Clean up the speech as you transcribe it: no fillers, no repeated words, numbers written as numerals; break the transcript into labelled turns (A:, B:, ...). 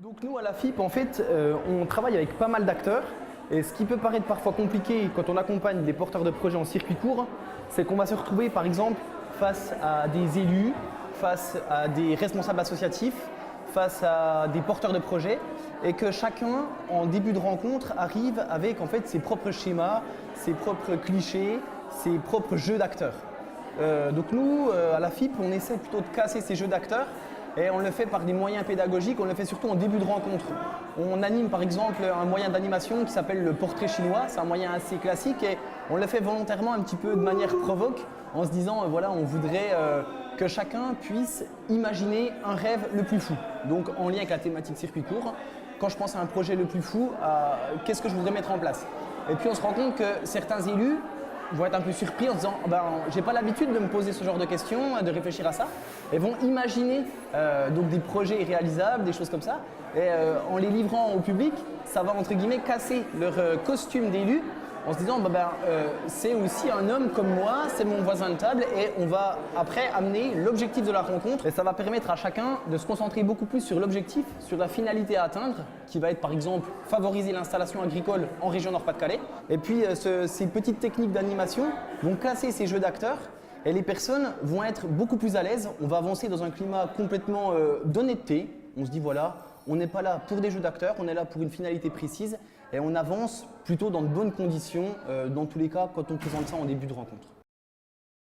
A: Donc nous à la FIP en fait on travaille avec pas mal d'acteurs et ce qui peut paraître parfois compliqué quand on accompagne des porteurs de projets en circuit court, c'est qu'on va se retrouver par exemple face à des élus, face à des responsables associatifs, face à des porteurs de projets et que chacun en début de rencontre arrive avec en fait ses propres schémas, ses propres clichés, ses propres jeux d'acteurs. Donc nous à la FIP on essaie plutôt de casser ces jeux d'acteurs. Et on le fait par des moyens pédagogiques, on le fait surtout en début de rencontre. On anime par exemple un moyen d'animation qui s'appelle le portrait chinois, c'est un moyen assez classique et on le fait volontairement un petit peu de manière provoque en se disant voilà, on voudrait que chacun puisse imaginer un rêve le plus fou. Donc en lien avec la thématique circuit court, quand je pense à un projet le plus fou, qu'est-ce que je voudrais mettre en place? Et puis on se rend compte que certains élus vont être un peu surpris en se disant j'ai pas l'habitude de me poser ce genre de questions, de réfléchir à ça, et vont imaginer donc des projets réalisables, des choses comme ça, et en les livrant au public, ça va entre guillemets casser leur costume d'élu en se disant c'est aussi un homme comme moi, c'est mon voisin de table et on va après amener l'objectif de la rencontre et ça va permettre à chacun de se concentrer beaucoup plus sur l'objectif, sur la finalité à atteindre qui va être par exemple favoriser l'installation agricole en région Nord-Pas-de-Calais et puis ces petites techniques d'animation vont casser ces jeux d'acteurs et les personnes vont être beaucoup plus à l'aise, on va avancer dans un climat complètement d'honnêteté, on se dit voilà, on n'est pas là pour des jeux d'acteurs, on est là pour une finalité précise et on avance plutôt dans de bonnes conditions, dans tous les cas, quand on présente ça en début de rencontre.